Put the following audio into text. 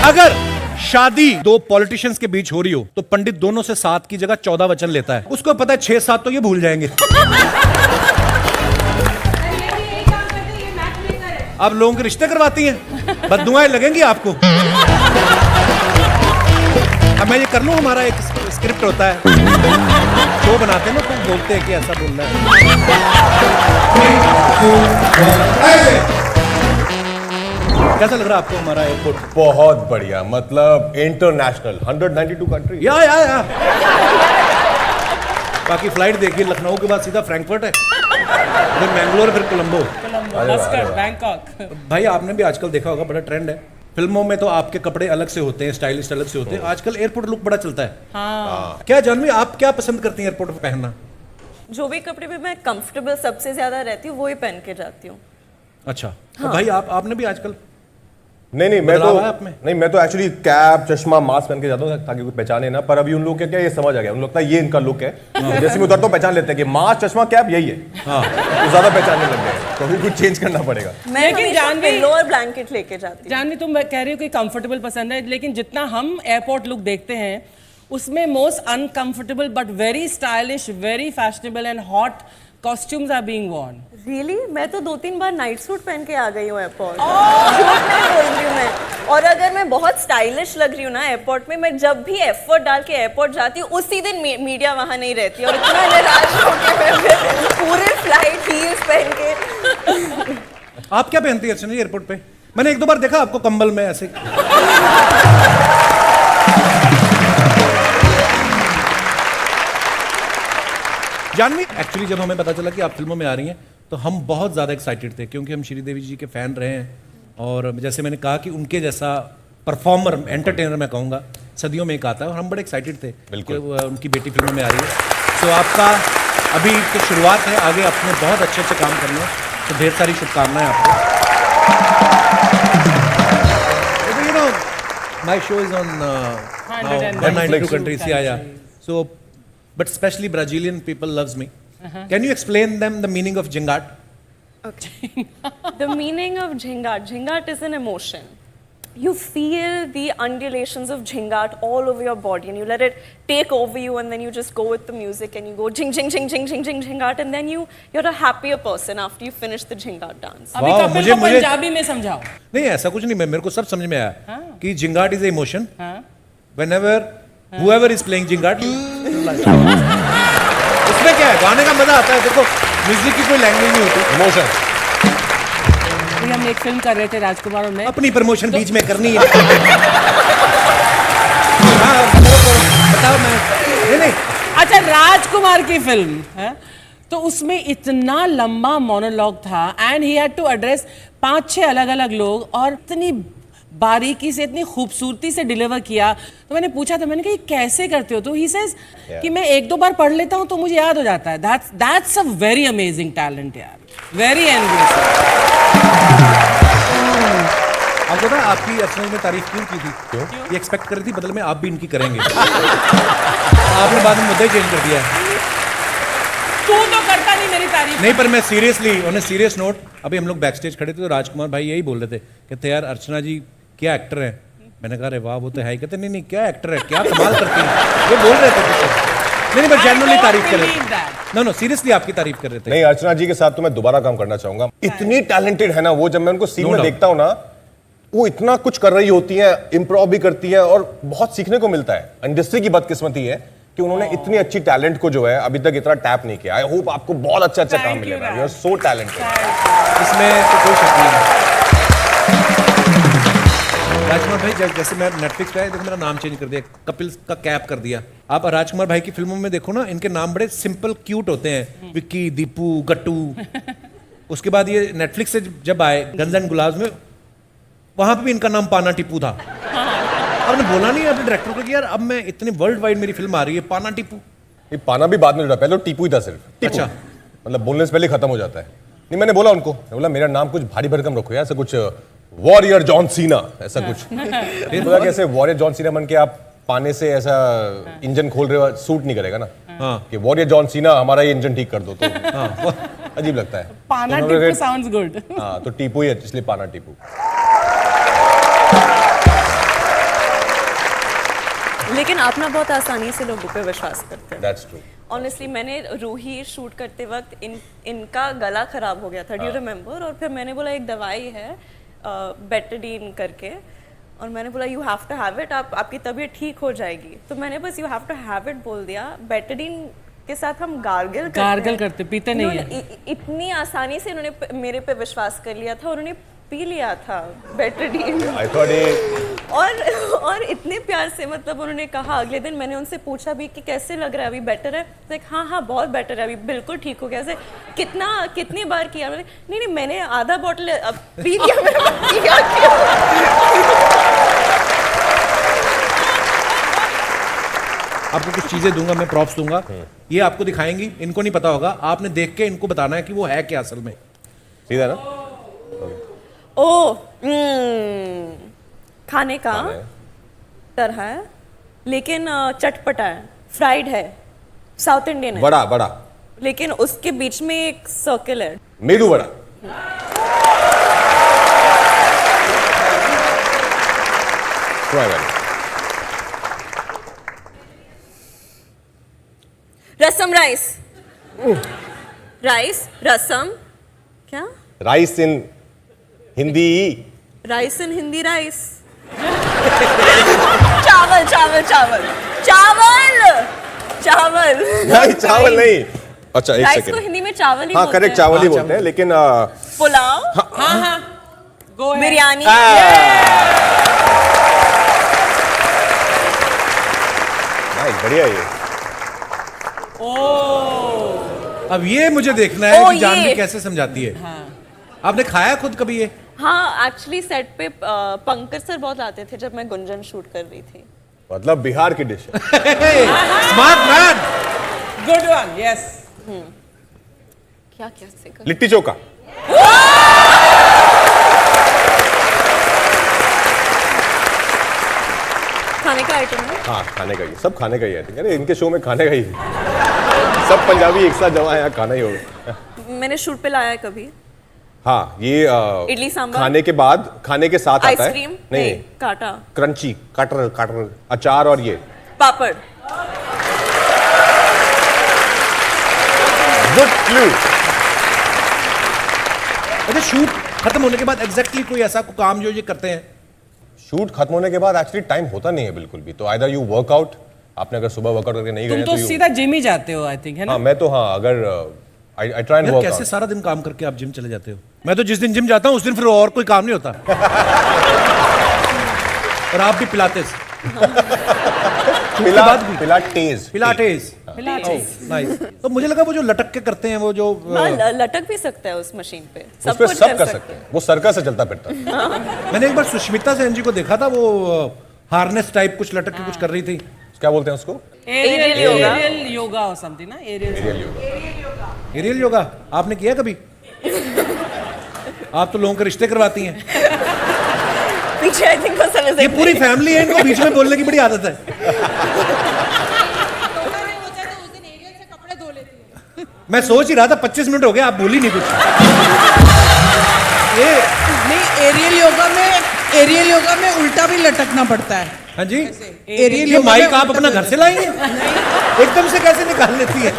अगर शादी दो पॉलिटिशियंस के बीच हो रही हो तो पंडित दोनों से 7 की जगह 14 वचन लेता है। उसको पता है 6-7 तो ये भूल जाएंगे। आप लोगों के रिश्ते करवाती हैं, बददुआएं लगेंगी आपको। अब मैं ये कर लूं, हमारा एक स्क्रिप्ट होता है, शो बनाते हैं ना, तो बोलते हैं कि ऐसा बोलना है। कैसा लग रहा है आपको हमारा एयरपोर्ट? बहुत बढ़िया, मतलब इंटरनेशनल 192 कंट्री। या बाकी फ्लाइट देखिए, लखनऊ के बाद सीधा फ्रैंकफर्ट है, फिर मैंगलोर, फिर कोलंबो, बैंकॉक। भाई आपने भी आजकल देखा होगा, बड़ा ट्रेंड है। फिल्मों में तो आपके कपड़े अलग से होते हैं, स्टाइलिश अलग से होते हैं, आजकल एयरपोर्ट लुक बड़ा चलता है। हाँ। क्या जानवी, आप क्या पसंद करती हैं एयरपोर्ट पे पहनना? जो भी कपड़े पे मैं कंफर्टेबल सबसे ज्यादा रहती हूँ वो ही पहन के जाती हूँ। अच्छा। तो भाई आपने भी आजकल नहीं बदलाव है आप में? मैं तो एक्चुअली कैप, चश्मा, मास्क पहन के जाता हूँ ताकि कोई पहचाने ना। पर अभी उन लोग क्या ये समझ आ गया, उन लगता है ये इनका लुक है। जैसे मैं उधर तो पहचान लेते हैं कि मास्क, चश्मा, कैप यही है। तो ज्यादा पहचानने लग गए, तो अभी कुछ चेंज करना पड़ेगा। मैं लेकिन जानवी, पिलो और ब्लैंकेट लेके जाती हूँ। जानवी तुम कह रही हो कि कंफर्टेबल पसंद है, लेकिन जितना हम एयरपोर्ट लुक देखते हैं उसमें most uncomfortable but very stylish, very fashionable and hot costumes are being worn. Really मैं तो 2-3 बार नाइट सूट पहन के आ गई हूँ एयरपोर्ट। झूठ नहीं बोल रही हूँ मैं। और अगर मैं बहुत स्टाइलिश लग रही हूँ ना एयरपोर्ट में, मैं जब भी एफर्ट डाल के एयरपोर्ट जाती हूँ उसी दिन मीडिया वहाँ नहीं रहती और इतना निराश होकर मैं पूरे फ्लाइट हील्स पहन के। आप क्या पहनती है अर्चना जी एयरपोर्ट पे? मैंने 1-2 बार देखा आपको कंबल में ऐसे। जानवी, एक्चुअली जब हमें पता चला कि आप फिल्मों में आ रही हैं तो हम बहुत ज़्यादा एक्साइटेड थे, क्योंकि हम श्रीदेवी जी के फ़ैन रहे हैं। और जैसे मैंने कहा कि उनके जैसा परफॉर्मर, एंटरटेनर मैं कहूँगा, सदियों में एक आता है, और हम बड़े एक्साइटेड थे कि उनकी बेटी फिल्मों में आ रही है। तो आपका अभी तो शुरुआत है, आगे अपने बहुत अच्छे अच्छे काम करने हैं, तो ढेर सारी शुभकामनाएं आपको। You know, my show is on 192 countries. Yeah. So, but especially Brazilian people loves me. Can you explain them the meaning of Jhingat? Okay. The meaning of Jhingat. Jhingat is an emotion. You feel the undulations of Jhingat all over your body and you let it take over you, and then you just go with the music and you go jing jing jing jing jing jing Jhingat, and then you're a happier person after you finish the Jhingat dance. अभी Wow, Kapil को पंजाबी में समझाओ। नहीं, ऐसा कुछ नहीं, मेरे को सब समझ में आया कि Jhingat is an emotion. Whenever whoever is playing Jhingat, उसमें क्या है, गाने का मजा आता है। देखो, म्यूजिक की कोई लैंग्वेज नहीं होती, इमोशन। हम एक फिल्म कर रहे थे राजकुमार और मैं, अपनी प्रमोशन बीच में करनी है। हाँ, बताओ। मैं नहीं। अच्छा, राजकुमार की फिल्म है तो उसमें इतना लंबा मोनोलॉग था and he had to address 5-6 अलग अलग लोग, और इतनी बारीकी से, इतनी खूबसूरती से डिलीवर किया। तो मैंने पूछा था, मैंने कहा ये कैसे करते हो? तो ही सेज कि मैं 1-2 बार पढ़ लेता हूँ तो मुझे याद हो जाता है। That's a very amazing talent यार, वेरी एनवियस। आपको ना आपकी अर्चना ने तारीफ क्यों की थी? क्यों? ये एक्सपेक्ट कर रही थी बदले में आप भी इनकी करेंगे। आपने बाद में मुद्दा ही चेंज कर दिया है। तू तो करता नहीं मेरी तारीफ। नहीं, पर मैं seriously, on a serious note, अभी हम लोग बैक स्टेज खड़े थे तो राजकुमार भाई यही बोल रहे थे, कहते यार अर्चना जी क्या एक्टर है। मैंने कहा अरे वाह वो तो है ही। कहते नहीं क्या एक्टर है, क्या कमाल करती है, ये बोल रहे थे। नहीं, मैं जेन्युइनली तारीफ कर रहे थे। नो सीरियसली आपकी तारीफ कर रहे थे। नहीं, अर्चना जी के साथ तो मैं दोबारा काम करना चाहूंगा। इतनी टैलेंटेड है ना वो, जब मैं उनको सीन में देखता हूँ ना, वो इतना कुछ कर रही होती है, इम्प्रोव भी करती है, और बहुत सीखने को मिलता है। इंडस्ट्री की बदकिस्मती है कि उन्होंने इतनी अच्छी टैलेंट को जो है अभी तक इतना टैप नहीं किया। आई होप आपको बहुत अच्छा काम मिलेगा। यू आर सो टैलेंटेड, इसमें तो कोई शक नहीं है। राजकुमार भाई, जैसे मैं नेटफ्लिक्स पे आया, देखो मेरा नाम चेंज कर दिया, कपिल का कैप कर दिया। आप राजकुमार भाई की फिल्मों में देखो ना, इनके नाम बड़े सिंपल क्यूट होते हैं, विक्की, दीपू, गट्टू। उसके बाद ये नेटफ्लिक्स से जब आए गन्स एंड गुलाब्स में, वहां पे भी इनका नाम पाना टीपू था। आपने बोला नहीं अपने डायरेक्टर को कि यार अब मैं इतनी वर्ल्ड वाइड मेरी फिल्म आ रही है, पाना टीपू? ये पाना भी बाद में जुड़ा, पहले तो टीपू ही था सिर्फ। अच्छा, मतलब बोलने से पहले खत्म हो जाता है। नहीं, मैंने बोला उनको, मैं बोला मेरा नाम कुछ भारी भरकम रखो यार, ऐसा कुछ वॉरियर जॉन सीना ऐसा कुछ। फिर बोला कैसे वॉरियर जॉन सीना बन के आप पाने से ऐसा इंजन खोल रहे हो, सूट नहीं करेगा ना। कि वॉरियर जॉन सीना हमारा ये इंजन ठीक कर दो, तो अजीब लगता है। पाना टीपू साउंड्स गुड। हाँ, तो टीपू ही है, इसलिए पाना टीपू। लेकिन आप ना बहुत आसानी से लोगों पे विश्वास करते हैं। That's true. ऑनेस्टली मैंने रूही शूट करते वक्त इनका गला खराब हो गया था, डू यू रिमेम्बर? और फिर मैंने बोला एक दवाई है बेटाडीन करके, और मैंने बोला you have to have it, आपकी तबीयत ठीक हो जाएगी। तो मैंने बस you have to have it बोल दिया। बेटाडीन के साथ हम गार्गल करते पीते नहीं है। इतनी आसानी से इन्होंने मेरे पे विश्वास कर लिया था, उन्होंने पी लिया था बेटाडीन। आई थॉट ये और इतने प्यार से, मतलब उन्होंने कहा, अगले दिन मैंने उनसे पूछा भी कि कैसे लग रहा है अभी, बेटर है? लाइक हाँ बहुत बेटर है अभी, बिल्कुल ठीक हो गया। ऐसे कितनी बार किया? मैंने नहीं मैंने आधा बॉटल अब पी लिया, मैंने पी लिया। आपको कुछ चीजें दूंगा, मैं प्रॉप्स दूंगा, ये आपको दिखाएंगी, इनको नहीं पता होगा, आपने देख के इनको बताना है कि वो है क्या असल में। सीधा ना ओ खाने का तरह है, लेकिन चटपटा है, फ्राइड है, साउथ इंडियन है, बड़ा बड़ा, लेकिन उसके बीच में एक सर्कल है। मेदू बड़ा। रसम राइस, राइस रसम, क्या राइस इन हिंदी, राइस इन हिंदी राइस। चावल चावल चावल चावल चावल नहीं चावल नहीं। अच्छा एक राइस को सेकंड, हिंदी में चावल ही हाँ बोलते करेक्ट हैं। चावल ही बोलते हैं, लेकिन पुलाव, हाँ गो है। बिरयानी, नाइस, बढ़िया ये। अब ये मुझे देखना है ओ, कि जानवी ये। कैसे समझाती है। आपने खाया खुद कभी ये? हाँ एक्चुअली सेट पे पंकज सर बहुत आते थे जब मैं गुंजन शूट कर रही थी। मतलब बिहार की डिश है। Smart man. Good one, yes. क्या कैसे कर लिट्टी चोखा। खाने का आइटम है। हाँ खाने का ही, सब खाने का ही है। अरे इनके शो में खाने का ही सब पंजाबी एक साथ जमा है, यहाँ खाना ही होगा। मैंने शूट पे लाया है कभी। हाँ ये इडली सांभर, खाने के बाद, खाने के साथ आता है। आइसक्रीम नहीं काटा, क्रंची कटर कटर, अचार और ये पापड़। Good clue. अच्छा शूट खत्म होने के बाद एग्जैक्टली कोई ऐसा काम जो ये करते हैं? शूट खत्म होने के बाद एक्चुअली टाइम होता नहीं है बिल्कुल भी, तो आइदर यू वर्कआउट, आपने अगर सुबह वर्कआउट करके नहीं गए तुम तो you- सीधा जिम ही जाते हो आई थिंक, है ना? हाँ मैं तो, हाँ अगर आई ट्राई एंड यार वर्क कैसे आउट। सारा दिन काम करके आप जिम चले जाते हो? मैं तो जिस दिन जिम जाता हूँ उस दिन फिर और कोई काम नहीं होता। और आप भी पिलातेस? पिलाटेस। पिलाटेस। नाइस। तो मुझे लगा वो जो लटक के करते हैं वो जो हाँ लटक भी सकता है उस मशीन पे, उस सब पे कुछ सब कर सकते हैं, वो सर्कस से चलता फिरता है। मैंने एक बार सुष्मिता सेन जी को देखा था, वो हार्नेस टाइप कुछ लटक के कुछ कर रही थी। क्या बोलते हैं उसको? एरियल योगा और समथिंग ना, एरियल योगा। एरियल योगा आपने किया कभी? आप तो लोगों के रिश्ते करवाती हैं। पीछे आई थिंक ये पूरी फैमिली है, इनको बीच में बोलने की बड़ी आदत है। मैं सोच ही रहा था 25 मिनट हो गए आप बोली नहीं कुछ। ये नहीं, एरियल योगा में उल्टा भी लटकना पड़ता है। हाँ जी, एरियल ये योगा माइक में आप अपना घर से लाएंगे? एकदम से कैसे निकाल लेती है?